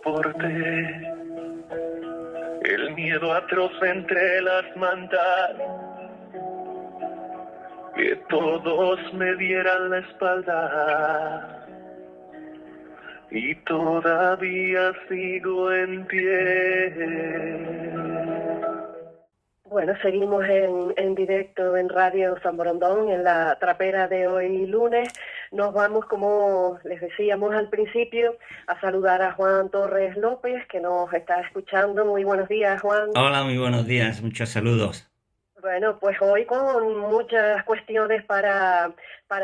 soporté el miedo atroz entre las mantas, que todos me dieran la espalda, y todavía sigo en pie. Bueno, seguimos en directo en Radio San Borondón, en la trapera de hoy lunes. Nos vamos, como les decíamos al principio, a saludar a Juan Torres López, que nos está escuchando. Muy buenos días, Juan. Hola, muy buenos días, muchos saludos. Bueno, pues hoy con muchas cuestiones para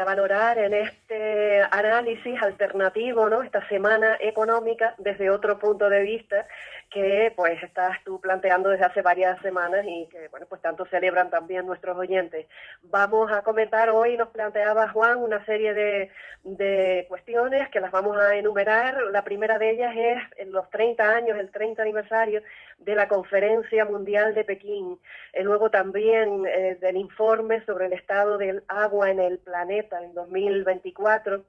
valorar en este análisis alternativo, ¿no? Esta semana económica desde otro punto de vista que pues estás tú planteando desde hace varias semanas y que, bueno, pues tanto celebran también nuestros oyentes. Vamos a comentar hoy, nos planteaba Juan, una serie de cuestiones que las vamos a enumerar. La primera de ellas es en los 30 años, el 30 aniversario de la Conferencia Mundial de Pekín. Luego también del informe sobre el estado del agua en el planeta en 2024.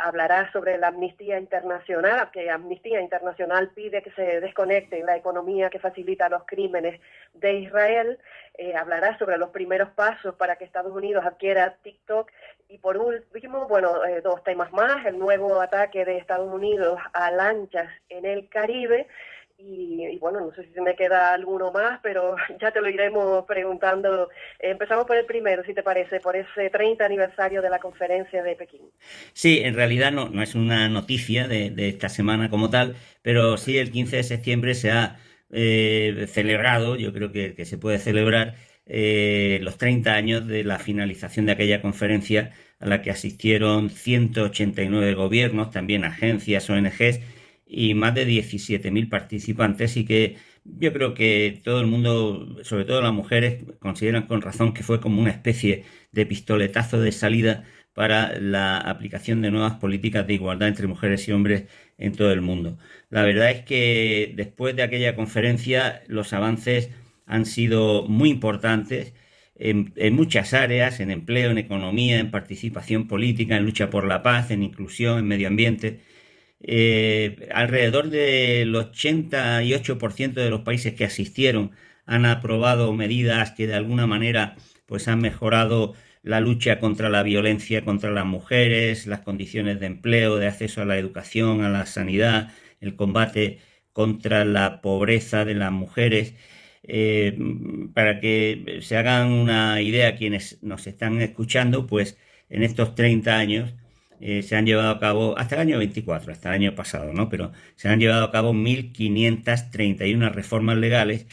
Hablará sobre la Amnistía Internacional, que Amnistía Internacional pide que se desconecte la economía que facilita los crímenes de Israel. Hablará sobre los primeros pasos para que Estados Unidos adquiera TikTok. Y por último, bueno, dos temas más: el nuevo ataque de Estados Unidos a lanchas en el Caribe. Y bueno, no sé si se me queda alguno más, pero ya te lo iremos preguntando. Empezamos por el primero, si te parece, por ese 30 aniversario de la conferencia de Pekín. Sí, en realidad no es una noticia de esta semana como tal, pero sí el 15 de septiembre se ha celebrado, yo creo que se puede celebrar los 30 años de la finalización de aquella conferencia a la que asistieron 189 gobiernos, también agencias, ONGs, y más de 17.000 participantes, y que yo creo que todo el mundo, sobre todo las mujeres, consideran con razón que fue como una especie de pistoletazo de salida para la aplicación de nuevas políticas de igualdad entre mujeres y hombres en todo el mundo. La verdad es que después de aquella conferencia los avances han sido muy importantes en muchas áreas: en empleo, en economía, en participación política, en lucha por la paz, en inclusión, en medio ambiente. Alrededor del 88% de los países que asistieron han aprobado medidas que de alguna manera pues han mejorado la lucha contra la violencia contra las mujeres, las condiciones de empleo, de acceso a la educación, a la sanidad, el combate contra la pobreza de las mujeres. Eh, para que se hagan una idea quienes nos están escuchando, pues en estos 30 años se han llevado a cabo, hasta el año 24, hasta el año pasado, ¿no? Pero se han llevado a cabo 1.531 reformas legales,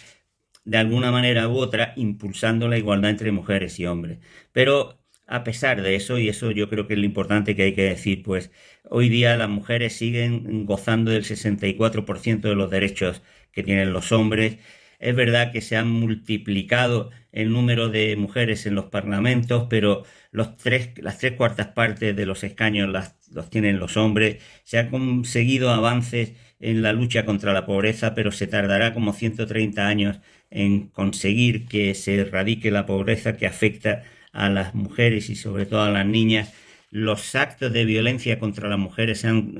de alguna manera u otra, impulsando la igualdad entre mujeres y hombres. Pero a pesar de eso, y eso yo creo que es lo importante que hay que decir, pues hoy día las mujeres siguen gozando del 64% de los derechos que tienen los hombres. Es verdad que se han multiplicado el número de mujeres en los parlamentos, pero las tres cuartas partes de los escaños los tienen los hombres. Se han conseguido avances en la lucha contra la pobreza, pero se tardará como 130 años en conseguir que se erradique la pobreza que afecta a las mujeres y sobre todo a las niñas. Los actos de violencia contra las mujeres se han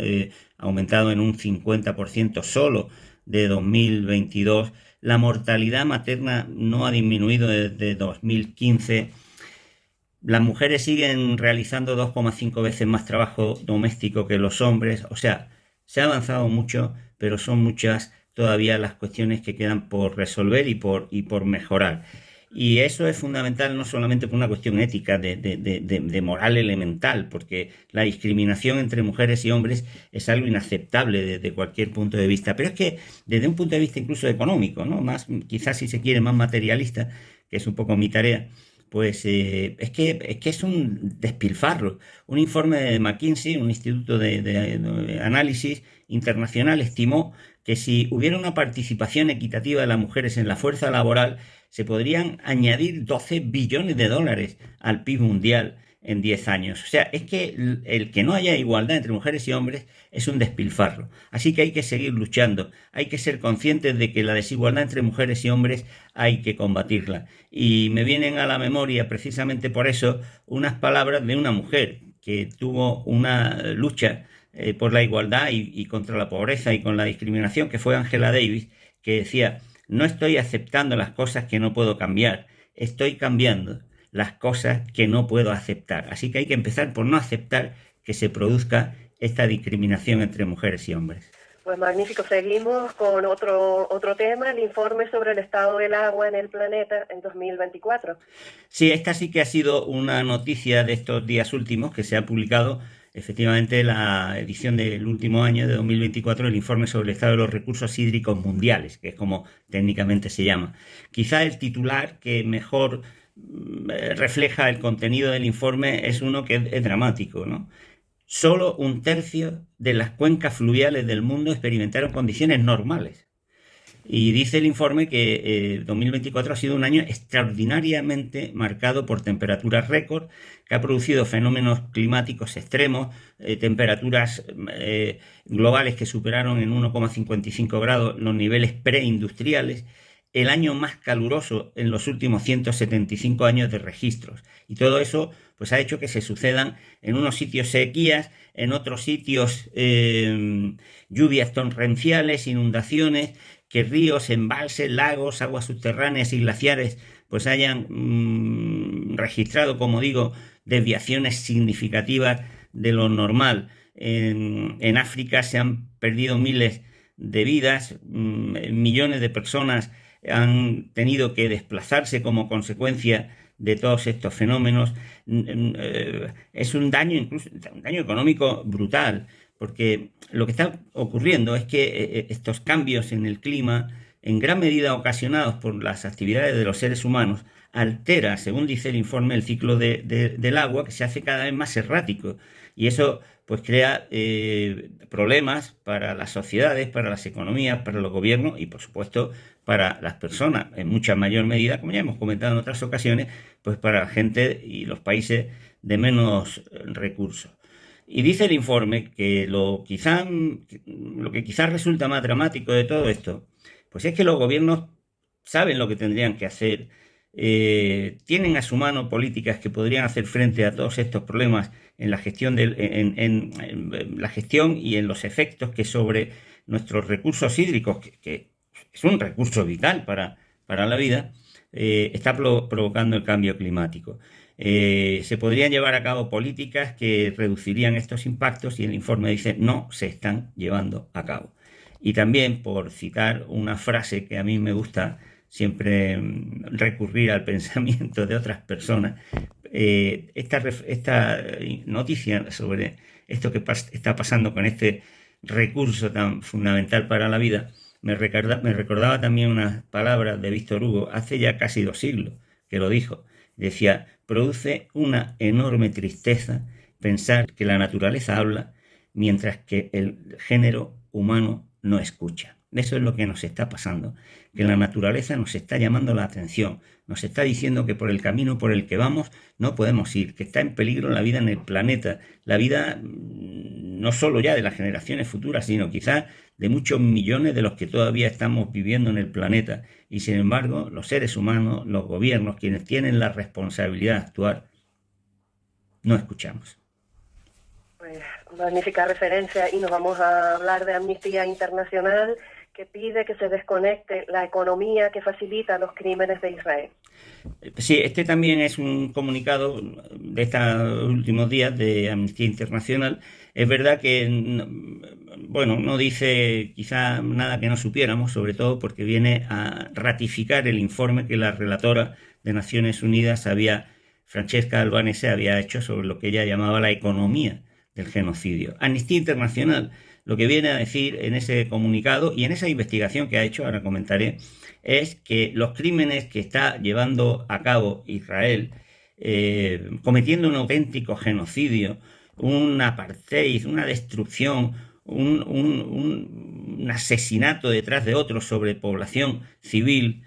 aumentado en un 50% solo de 2022. La mortalidad materna no ha disminuido desde 2015. Las mujeres siguen realizando 2,5 veces más trabajo doméstico que los hombres. O sea, se ha avanzado mucho, pero son muchas todavía las cuestiones que quedan por resolver y por mejorar. Y eso es fundamental no solamente por una cuestión ética, de moral elemental, porque la discriminación entre mujeres y hombres es algo inaceptable desde cualquier punto de vista, pero es que desde un punto de vista incluso económico, ¿no? Más, quizás si se quiere, más materialista, que es un poco mi tarea, pues es que es un despilfarro. Un informe de McKinsey, un instituto de análisis internacional, estimó que si hubiera una participación equitativa de las mujeres en la fuerza laboral, se podrían añadir 12 billones de dólares al PIB mundial en 10 años. O sea, es que el que no haya igualdad entre mujeres y hombres es un despilfarro. Así que hay que seguir luchando. Hay que ser conscientes de que la desigualdad entre mujeres y hombres hay que combatirla. Y me vienen a la memoria, precisamente por eso, unas palabras de una mujer que tuvo una lucha por la igualdad y contra la pobreza y con la discriminación, que fue Angela Davis, que decía: no estoy aceptando las cosas que no puedo cambiar, estoy cambiando las cosas que no puedo aceptar. Así que hay que empezar por no aceptar que se produzca esta discriminación entre mujeres y hombres. Pues magnífico. Seguimos con otro tema, el informe sobre el estado del agua en el planeta en 2024. Sí, esta sí que ha sido una noticia de estos días últimos, que se ha publicado efectivamente la edición del último año, de 2024, el informe sobre el estado de los recursos hídricos mundiales, que es como técnicamente se llama. Quizá el titular que mejor refleja el contenido del informe es uno que es dramático, ¿no? Solo 1/3 de las cuencas fluviales del mundo experimentaron condiciones normales. Y dice el informe que 2024 ha sido un año extraordinariamente marcado por temperaturas récord, que ha producido fenómenos climáticos extremos, temperaturas globales que superaron en 1,55 grados los niveles preindustriales, el año más caluroso en los últimos 175 años de registros. Y todo eso pues ha hecho que se sucedan en unos sitios sequías, en otros sitios lluvias torrenciales, inundaciones, que ríos, embalses, lagos, aguas subterráneas y glaciares pues hayan registrado, como digo, desviaciones significativas de lo normal. En África se han perdido miles de vidas, millones de personas han tenido que desplazarse como consecuencia de todos estos fenómenos. Es un daño, incluso un daño económico brutal, porque lo que está ocurriendo es que estos cambios en el clima, en gran medida ocasionados por las actividades de los seres humanos, altera, según dice el informe, el ciclo del agua, que se hace cada vez más errático, y eso pues crea problemas para las sociedades, para las economías, para los gobiernos y por supuesto para las personas, en mucha mayor medida, como ya hemos comentado en otras ocasiones, pues para la gente y los países de menos recursos. Y dice el informe que lo que quizás resulta más dramático de todo esto, pues es que los gobiernos saben lo que tendrían que hacer, tienen a su mano políticas que podrían hacer frente a todos estos problemas en la gestión en la gestión y en los efectos que sobre nuestros recursos hídricos, que es un recurso vital para la vida, está provocando el cambio climático. Se podrían llevar a cabo políticas que reducirían estos impactos y el informe dice no se están llevando a cabo. Y también, por citar una frase que a mí me gusta siempre recurrir al pensamiento de otras personas, esta noticia sobre esto que está pasando con este recurso tan fundamental para la vida me recordaba también unas palabras de Víctor Hugo hace ya casi 2 siglos, que lo dijo. Decía: produce una enorme tristeza pensar que la naturaleza habla mientras que el género humano no escucha. Eso es lo que nos está pasando, que la naturaleza nos está llamando la atención, nos está diciendo que por el camino por el que vamos no podemos ir, que está en peligro la vida en el planeta, la vida no solo ya de las generaciones futuras, sino quizás de muchos millones de los que todavía estamos viviendo en el planeta. Y sin embargo, los seres humanos, los gobiernos, quienes tienen la responsabilidad de actuar, no escuchamos. Pues magnífica referencia, y nos vamos a hablar de Amnistía Internacional, que pide que se desconecte la economía que facilita los crímenes de Israel. Sí, este también es un comunicado de estos últimos días de Amnistía Internacional. Es verdad que, bueno, no dice quizá nada que no supiéramos, sobre todo porque viene a ratificar el informe que la relatora de Naciones Unidas, Francesca Albanese, había hecho sobre lo que ella llamaba la economía del genocidio. Amnistía Internacional lo que viene a decir en ese comunicado y en esa investigación que ha hecho, ahora comentaré, es que los crímenes que está llevando a cabo Israel, cometiendo un auténtico genocidio, un apartheid, una destrucción, un asesinato detrás de otro sobre población civil,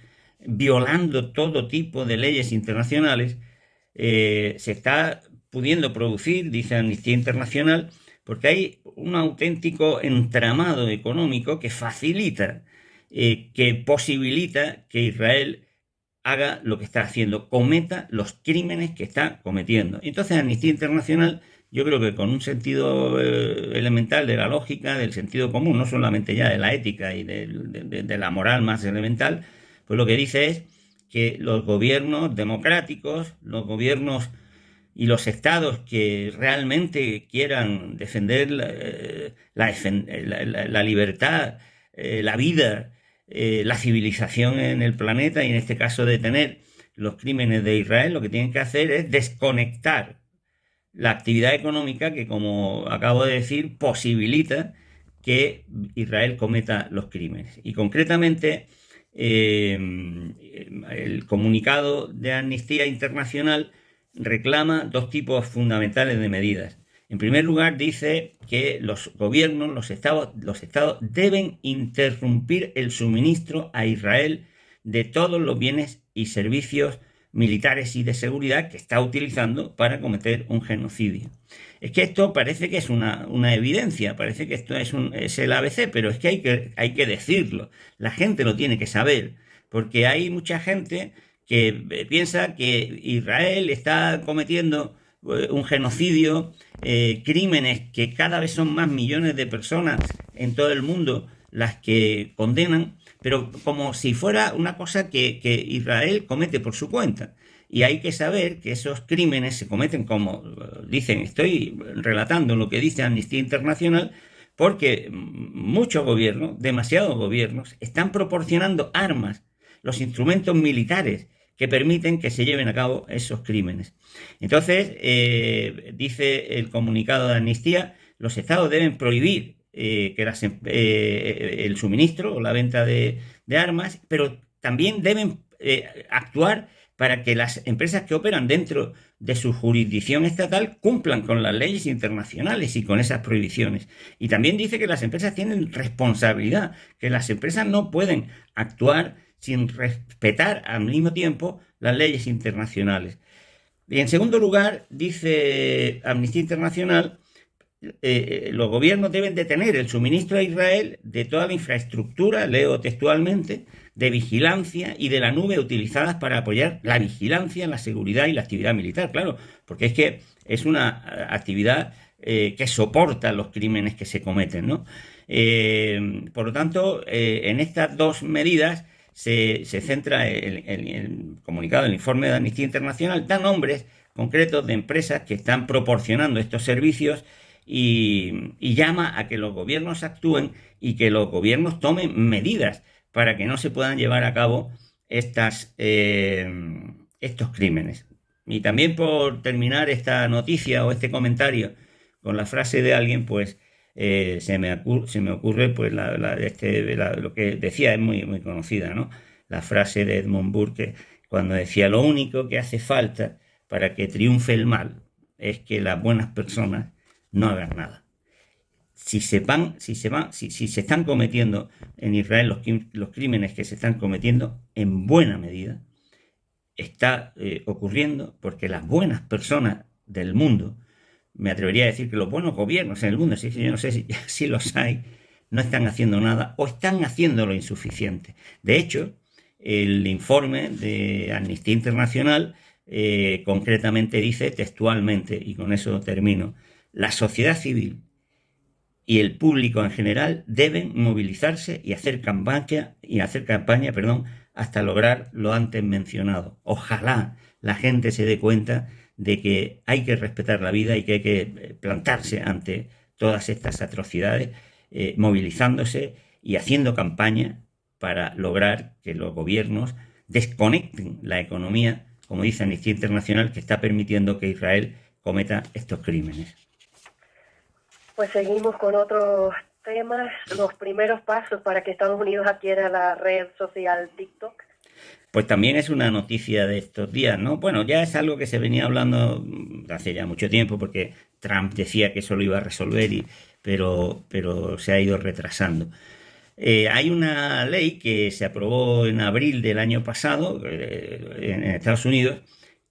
violando todo tipo de leyes internacionales, se está pudiendo producir, dice Amnistía Internacional, porque hay un auténtico entramado económico que facilita, que posibilita que Israel haga lo que está haciendo, cometa los crímenes que está cometiendo. Entonces Amnistía Internacional yo creo que con un sentido elemental de la lógica, del sentido común, no solamente ya de la ética y de la moral más elemental, pues lo que dice es que los gobiernos democráticos, los gobiernos y los estados que realmente quieran defender la libertad, la vida, la civilización en el planeta y en este caso detener los crímenes de Israel, lo que tienen que hacer es desconectar la actividad económica que, como acabo de decir, posibilita que Israel cometa los crímenes. Y concretamente, el comunicado de Amnistía Internacional reclama dos tipos fundamentales de medidas. En primer lugar, dice que los gobiernos, los estados deben interrumpir el suministro a Israel de todos los bienes y servicios militares y de seguridad que está utilizando para cometer un genocidio. Es que esto parece que es una evidencia, parece que esto es el ABC, pero es que hay que decirlo. La gente lo tiene que saber, porque hay mucha gente que piensa que Israel está cometiendo un genocidio, crímenes que cada vez son más millones de personas en todo el mundo las que condenan, pero como si fuera una cosa que Israel comete por su cuenta. Y hay que saber que esos crímenes se cometen, como dicen, estoy relatando lo que dice Amnistía Internacional, porque muchos gobiernos, demasiados gobiernos, están proporcionando armas, los instrumentos militares que permiten que se lleven a cabo esos crímenes. Entonces, dice el comunicado de Amnistía, los estados deben prohibir el suministro o la venta de armas, pero también deben actuar para que las empresas que operan dentro de su jurisdicción estatal cumplan con las leyes internacionales y con esas prohibiciones. Y también dice que las empresas tienen responsabilidad, que las empresas no pueden actuar sin respetar al mismo tiempo las leyes internacionales. Y en segundo lugar, dice Amnistía Internacional, los gobiernos deben detener el suministro a Israel de toda la infraestructura, leo textualmente, de vigilancia y de la nube utilizadas para apoyar la vigilancia, la seguridad y la actividad militar, claro, porque es que es una actividad que soporta los crímenes que se cometen, ¿no? Por lo tanto, en estas dos medidas se centra el comunicado, el informe de Amnistía Internacional, da nombres concretos de empresas que están proporcionando estos servicios y llama a que los gobiernos actúen y que los gobiernos tomen medidas para que no se puedan llevar a cabo estos crímenes. Y también, por terminar esta noticia o este comentario con la frase de alguien, pues se me ocurre pues lo que decía, es muy, muy conocida, ¿no? La frase de Edmund Burke, cuando decía: lo único que hace falta para que triunfe el mal es que las buenas personas no hagan nada. Si se están cometiendo en Israel los crímenes que se están cometiendo, en buena medida está ocurriendo porque las buenas personas del mundo, me atrevería a decir que los buenos gobiernos en el mundo, yo no sé si los hay, no están haciendo nada o están haciendo lo insuficiente. De hecho, el informe de Amnistía Internacional concretamente dice textualmente, y con eso termino: la sociedad civil y el público en general deben movilizarse y hacer campaña, hasta lograr lo antes mencionado. Ojalá la gente se dé cuenta de que hay que respetar la vida y que hay que plantarse ante todas estas atrocidades, movilizándose y haciendo campaña para lograr que los gobiernos desconecten la economía, como dice Amnistía Internacional, que está permitiendo que Israel cometa estos crímenes. Pues seguimos con otros temas, los primeros pasos para que Estados Unidos adquiera la red social TikTok. Pues también es una noticia de estos días, ¿no? Bueno, ya es algo que se venía hablando hace ya mucho tiempo, porque Trump decía que eso lo iba a resolver, pero se ha ido retrasando. Hay una ley que se aprobó en abril del año pasado en Estados Unidos,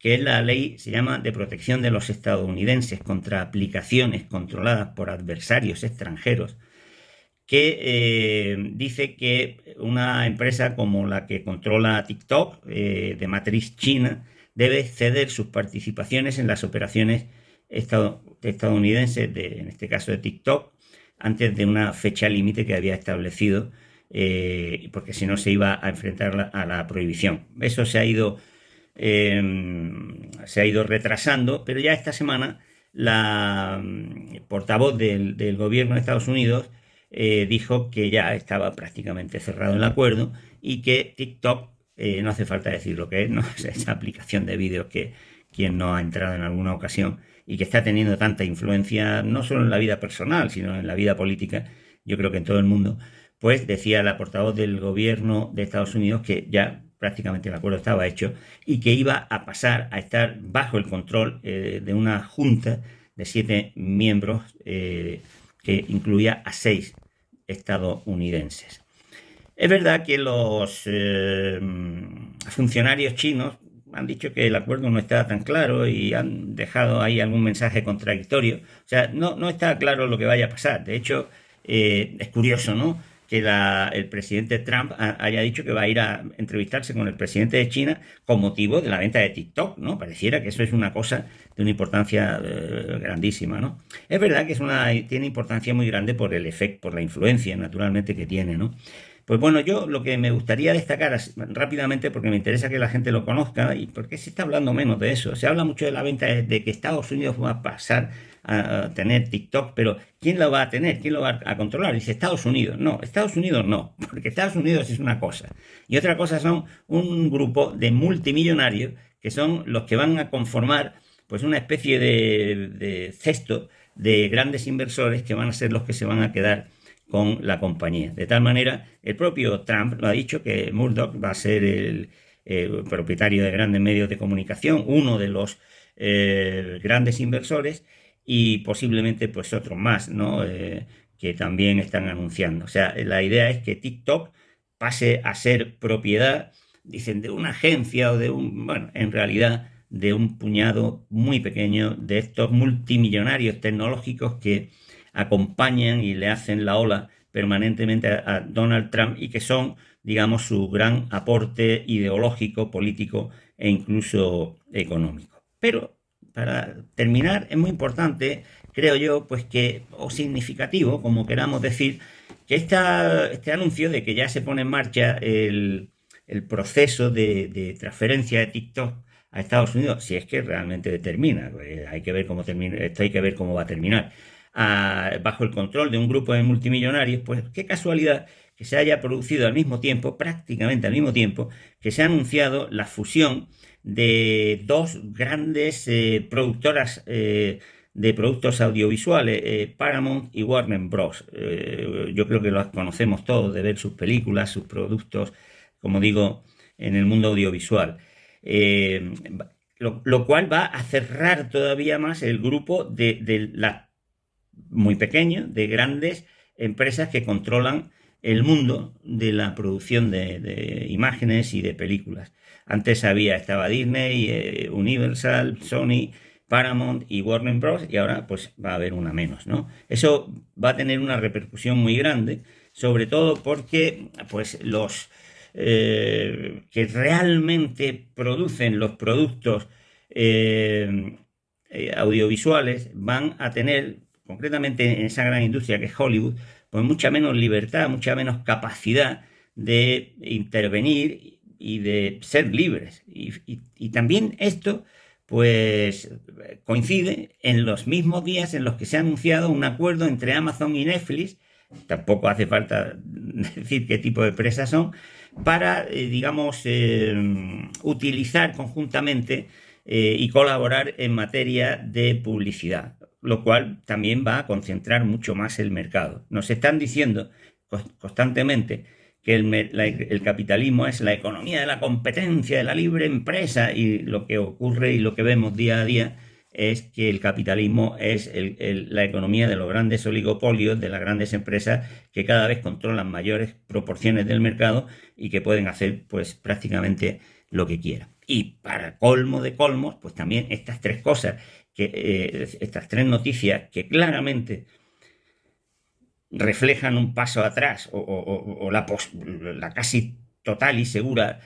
que es la ley, se llama, de protección de los estadounidenses contra aplicaciones controladas por adversarios extranjeros, que dice que una empresa como la que controla TikTok, de matriz china, debe ceder sus participaciones en las operaciones estadounidenses, en este caso de TikTok, antes de una fecha límite que había establecido, porque si no se iba a enfrentar a la prohibición. Eso se ha ido retrasando, pero ya esta semana la portavoz del gobierno de Estados Unidos dijo que ya estaba prácticamente cerrado el acuerdo y que TikTok, no hace falta decir lo que es, ¿no? Es esa aplicación de vídeos que quien no ha entrado en alguna ocasión y que está teniendo tanta influencia no solo en la vida personal, sino en la vida política, yo creo que en todo el mundo, pues decía la portavoz del gobierno de Estados Unidos que ya prácticamente el acuerdo estaba hecho y que iba a pasar a estar bajo el control de una junta de 7 miembros que incluía a 6 estadounidenses. Es verdad que los funcionarios chinos han dicho que el acuerdo no está tan claro y han dejado ahí algún mensaje contradictorio. O sea, no está claro lo que vaya a pasar. De hecho, es curioso, ¿no?, que el presidente Trump haya dicho que va a ir a entrevistarse con el presidente de China con motivo de la venta de TikTok, ¿no? Pareciera que eso es una cosa de una importancia grandísima, ¿no? Es verdad que tiene importancia muy grande por el efecto, por la influencia, naturalmente, que tiene, ¿no? Pues bueno, yo lo que me gustaría destacar rápidamente, porque me interesa que la gente lo conozca, y porque se está hablando menos de eso. Se habla mucho de la venta, de que Estados Unidos va a pasar a tener TikTok, pero ¿quién lo va a tener? ¿Quién lo va a controlar? Dice Estados Unidos. No, Estados Unidos no, porque Estados Unidos es una cosa. Y otra cosa son un grupo de multimillonarios que son los que van a conformar pues una especie de cesto de grandes inversores que van a ser los que se van a quedar con la compañía. De tal manera, el propio Trump lo ha dicho, que Murdoch va a ser el propietario de grandes medios de comunicación, uno de los grandes inversores, y posiblemente pues otros más, ¿no? Que también están anunciando. O sea, la idea es que TikTok pase a ser propiedad, dicen, de una agencia o bueno, en realidad de un puñado muy pequeño de estos multimillonarios tecnológicos que acompañan y le hacen la ola permanentemente a Donald Trump y que son, digamos, su gran aporte ideológico, político e incluso económico. Pero para terminar, es muy importante, creo yo, pues o significativo, como queramos decir, que este anuncio de que ya se pone en marcha el proceso de transferencia de TikTok a Estados Unidos, si es que realmente termina, hay que ver cómo termina, esto hay que ver cómo va a terminar, bajo el control de un grupo de multimillonarios, pues qué casualidad que se haya producido al mismo tiempo, prácticamente al mismo tiempo, que se ha anunciado la fusión de dos grandes productoras de productos audiovisuales, Paramount y Warner Bros. Yo creo que los conocemos todos de ver sus películas, sus productos, como digo, en el mundo audiovisual. Lo cual va a cerrar todavía más el grupo de la muy pequeño, de grandes empresas que controlan el mundo de la producción de imágenes y de películas. Antes estaba Disney, Universal, Sony, Paramount y Warner Bros. Y ahora pues va a haber una menos, ¿no? Eso va a tener una repercusión muy grande, sobre todo porque pues los que realmente producen los productos audiovisuales van a tener, concretamente en esa gran industria que es Hollywood, pues mucha menos libertad, mucha menos capacidad de intervenir y de ser libres. Y también esto pues coincide en los mismos días en los que se ha anunciado un acuerdo entre Amazon y Netflix, tampoco hace falta decir qué tipo de empresas son, para, digamos, utilizar conjuntamente y colaborar en materia de publicidad, lo cual también va a concentrar mucho más el mercado. Nos están diciendo constantemente que el capitalismo es la economía de la competencia, de la libre empresa, y lo que ocurre y lo que vemos día a día es que el capitalismo es la economía de los grandes oligopolios, de las grandes empresas que cada vez controlan mayores proporciones del mercado y que pueden hacer pues prácticamente lo que quieran. Y para colmo de colmos, pues también estas tres cosas, estas tres noticias que claramente reflejan un paso atrás o la casi total y segura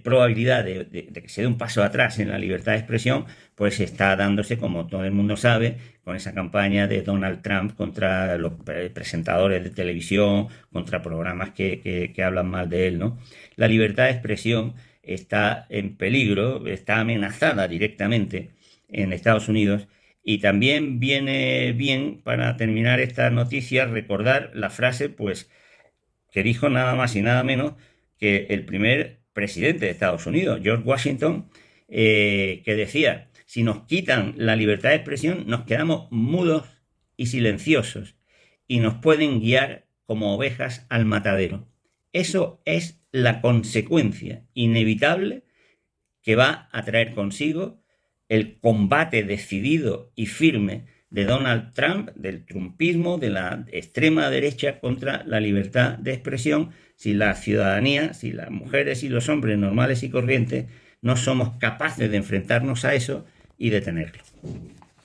probabilidad de que se dé un paso atrás en la libertad de expresión, pues está dándose, como todo el mundo sabe, con esa campaña de Donald Trump contra los presentadores de televisión, contra programas que hablan mal de él, ¿no? La libertad de expresión está en peligro, está amenazada directamente en Estados Unidos. Y también viene bien, para terminar esta noticia, recordar la frase, pues, que dijo nada más y nada menos que el primer presidente de Estados Unidos, George Washington, que decía: si nos quitan la libertad de expresión, nos quedamos mudos y silenciosos y nos pueden guiar como ovejas al matadero. Eso es la consecuencia inevitable que va a traer consigo el combate decidido y firme de Donald Trump, del trumpismo, de la extrema derecha contra la libertad de expresión, si la ciudadanía, si las mujeres y los hombres normales y corrientes no somos capaces de enfrentarnos a eso y detenerlo.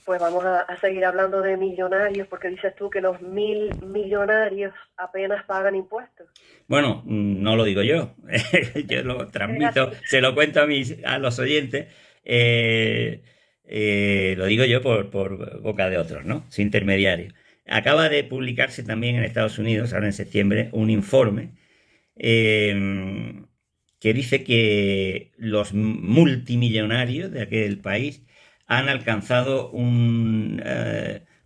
Pues vamos a seguir hablando de millonarios, porque dices tú que los 1.000 millonarios apenas pagan impuestos. Bueno, no lo digo yo, yo lo transmito, se lo cuento a los oyentes. Lo digo yo por boca de otros, ¿no? Sin intermediarios. Acaba de publicarse también en Estados Unidos, ahora en septiembre, un informe que dice que los multimillonarios de aquel país han alcanzado un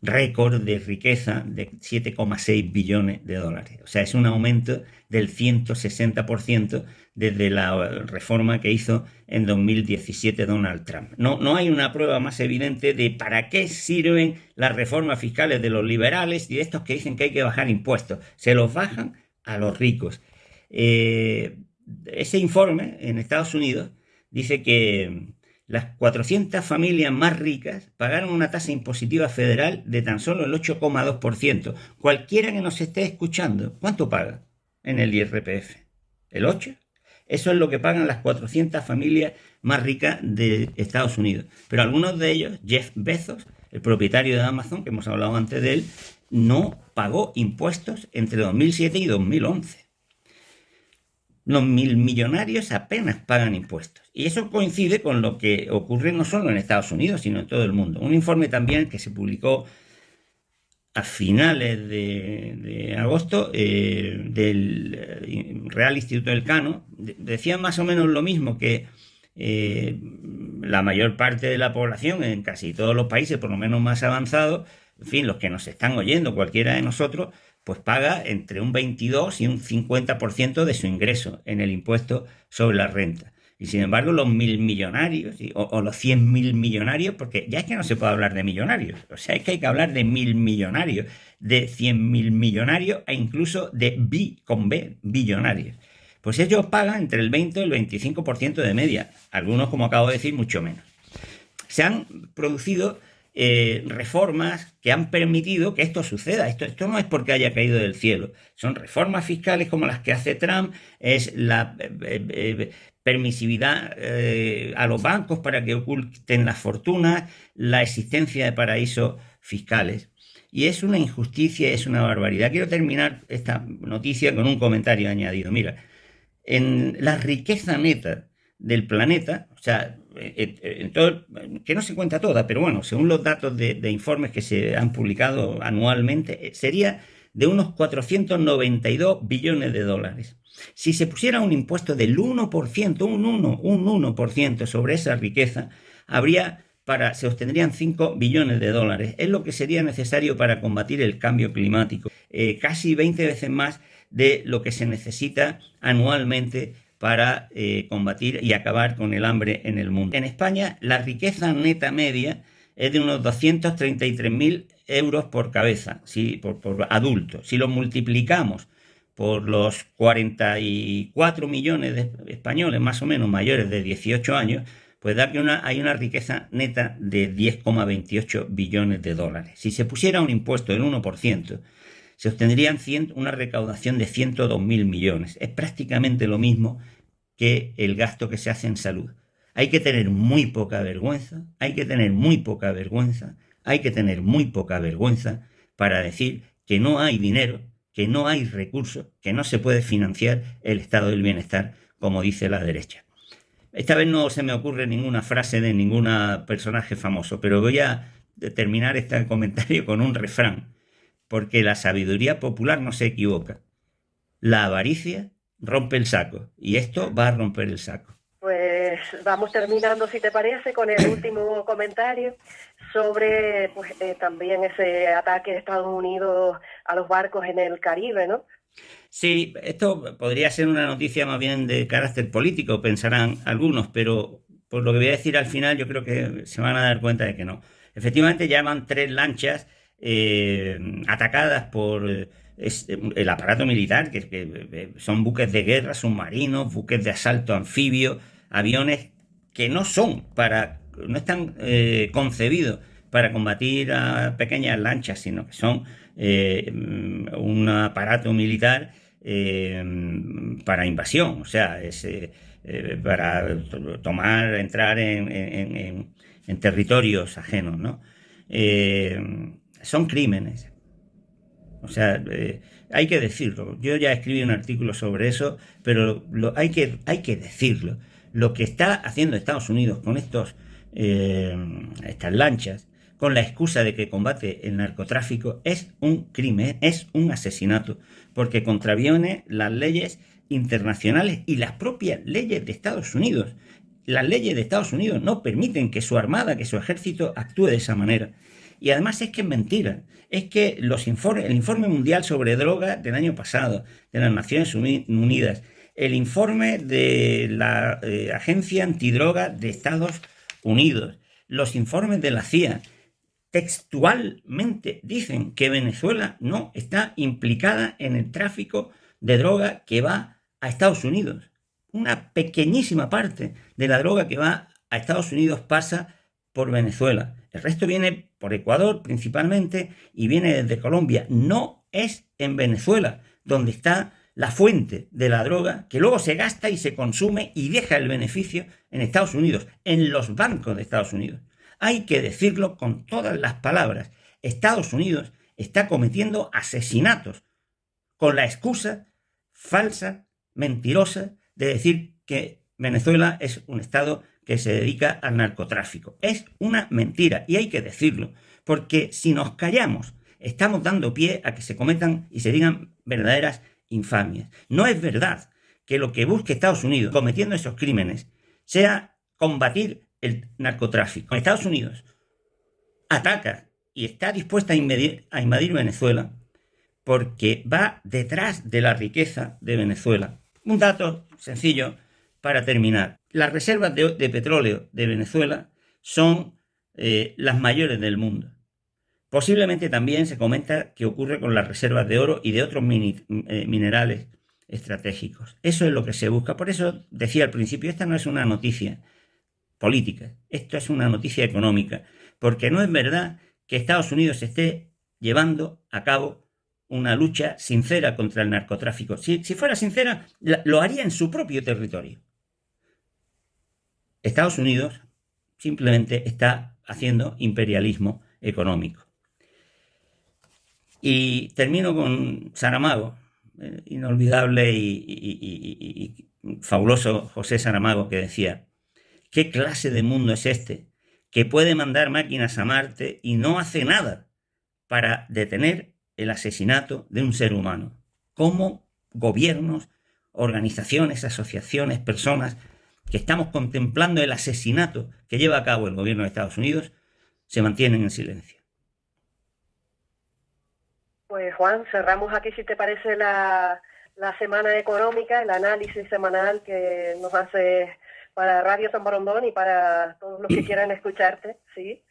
récord de riqueza de 7,6 billones de dólares. O sea, es un aumento del 160% desde la reforma que hizo en 2017 Donald Trump. No hay una prueba más evidente de para qué sirven las reformas fiscales de los liberales y de estos que dicen que hay que bajar impuestos. Se los bajan a los ricos. Ese informe en Estados Unidos dice que las 400 familias más ricas pagaron una tasa impositiva federal de tan solo el 8,2%. Cualquiera que nos esté escuchando, ¿cuánto paga en el IRPF? ¿El 8%? Eso es lo que pagan las 400 familias más ricas de Estados Unidos. Pero algunos de ellos, Jeff Bezos, el propietario de Amazon, que hemos hablado antes de él, no pagó impuestos entre 2007 y 2011. Los millonarios apenas pagan impuestos. Y eso coincide con lo que ocurre no solo en Estados Unidos, sino en todo el mundo. Un informe también que se publicó a finales de agosto del Real Instituto Elcano decía más o menos lo mismo, que la mayor parte de la población en casi todos los países, por lo menos más avanzados, en fin, los que nos están oyendo, cualquiera de nosotros, pues paga entre un 22 y un 50% de su ingreso en el impuesto sobre la renta. Y sin embargo, los 1.000 millonarios o los 100.000 millonarios, porque ya es que no se puede hablar de millonarios, o sea, es que hay que hablar de 1.000 millonarios, de 100.000 millonarios e incluso de billonarios. Pues ellos pagan entre el 20 y el 25% de media, algunos, como acabo de decir, mucho menos. Se han producido reformas que han permitido que esto suceda. Esto no es porque haya caído del cielo. Son reformas fiscales como las que hace Trump, es la permisividad a los bancos para que oculten las fortunas, la existencia de paraísos fiscales. Y es una injusticia, es una barbaridad. Quiero terminar esta noticia con un comentario añadido. Mira, en la riqueza neta del planeta, o sea, en todo, que no se cuenta toda, pero bueno, según los datos de informes que se han publicado anualmente, sería de unos 492 billones de dólares. Si se pusiera un impuesto del 1%, un 1% sobre esa riqueza, se obtendrían 5 billones de dólares. Es lo que sería necesario para combatir el cambio climático. Casi 20 veces más de lo que se necesita anualmente para combatir y acabar con el hambre en el mundo. En España, la riqueza neta media es de unos 233.000 euros por cabeza, ¿sí? por adulto. Si lo multiplicamos por los 44 millones de españoles, más o menos mayores de 18 años, pues da que hay una riqueza neta de 10,28 billones de dólares. Si se pusiera un impuesto del 1%, se obtendrían una recaudación de 102.000 millones. Es prácticamente lo mismo que el gasto que se hace en salud. Hay que tener muy poca vergüenza, para decir que no hay dinero, que no hay recursos, que no se puede financiar el estado del bienestar, como dice la derecha. Esta vez no se me ocurre ninguna frase de ningún personaje famoso, pero voy a terminar este comentario con un refrán, porque la sabiduría popular no se equivoca. La avaricia rompe el saco, y esto va a romper el saco. Pues vamos terminando, si te parece, con el último comentario sobre pues, también ese ataque de Estados Unidos a los barcos en el Caribe, ¿no? Sí, esto podría ser una noticia más bien de carácter político, pensarán algunos, pero por lo que voy a decir al final yo creo que se van a dar cuenta de que no. Efectivamente, ya van 3 lanchas atacadas por el aparato militar, que son buques de guerra, submarinos, buques de asalto anfibio, aviones que no están concebidos para combatir a pequeñas lanchas, sino que son un aparato militar para invasión, o sea, es para entrar en territorios ajenos, ¿no? Son crímenes. O sea, hay que decirlo. Yo ya escribí un artículo sobre eso, pero hay que decirlo. Lo que está haciendo Estados Unidos con estas lanchas, con la excusa de que combate el narcotráfico, es un crimen, es un asesinato, porque contraviene las leyes internacionales y las propias leyes de Estados Unidos. Las leyes de Estados Unidos no permiten que su armada, que su ejército actúe de esa manera. Y además es que es mentira. Es que el informe mundial sobre drogas del año pasado, de las Naciones Unidas, el informe de la Agencia Antidroga de Estados Unidos, los informes de la CIA, textualmente dicen que Venezuela no está implicada en el tráfico de droga que va a Estados Unidos. Una pequeñísima parte de la droga que va a Estados Unidos pasa por Venezuela. El resto viene por Ecuador principalmente y viene desde Colombia. No es en Venezuela donde está la fuente de la droga que luego se gasta y se consume y deja el beneficio en Estados Unidos, en los bancos de Estados Unidos. Hay que decirlo con todas las palabras. Estados Unidos está cometiendo asesinatos con la excusa falsa, mentirosa, de decir que Venezuela es un estado que se dedica al narcotráfico. Es una mentira y hay que decirlo, porque si nos callamos, estamos dando pie a que se cometan y se digan verdaderas infamias. No es verdad que lo que busque Estados Unidos cometiendo esos crímenes sea combatir el narcotráfico. Estados Unidos ataca y está dispuesta a invadir Venezuela porque va detrás de la riqueza de Venezuela. Un dato sencillo para terminar. Las reservas de petróleo de Venezuela son las mayores del mundo. Posiblemente también se comenta que ocurre con las reservas de oro y de otros minerales estratégicos. Eso es lo que se busca. Por eso decía al principio, esta no es una noticia política, esto es una noticia económica, porque no es verdad que Estados Unidos esté llevando a cabo una lucha sincera contra el narcotráfico. Si fuera sincera, lo haría en su propio territorio. Estados Unidos simplemente está haciendo imperialismo económico. Y termino con Saramago, inolvidable y fabuloso José Saramago, que decía: ¿qué clase de mundo es este que puede mandar máquinas a Marte y no hace nada para detener el asesinato de un ser humano? ¿Cómo gobiernos, organizaciones, asociaciones, personas que estamos contemplando el asesinato que lleva a cabo el gobierno de Estados Unidos se mantienen en silencio? Pues Juan, cerramos aquí, si te parece, la semana económica, el análisis semanal que nos hace para Radio San Borondón y para todos los que quieran escucharte, ¿sí?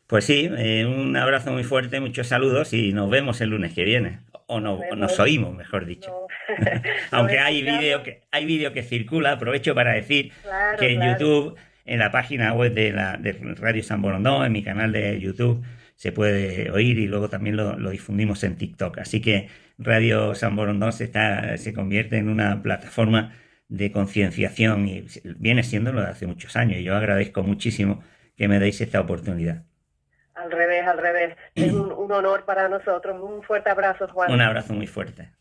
Pues sí, un abrazo muy fuerte, muchos saludos y nos vemos el lunes que viene. O nos oímos, mejor dicho. No. Aunque hay vídeo que circula. Aprovecho para decir que en YouTube, en la página web de Radio San Borondón, en mi canal de YouTube, se puede oír y luego también lo difundimos en TikTok. Así que Radio San Borondón se convierte en una plataforma de concienciación y viene siéndolo de hace muchos años. Y yo agradezco muchísimo que me deis esta oportunidad. Al revés. Es un honor para nosotros. Un fuerte abrazo, Juan. Un abrazo muy fuerte.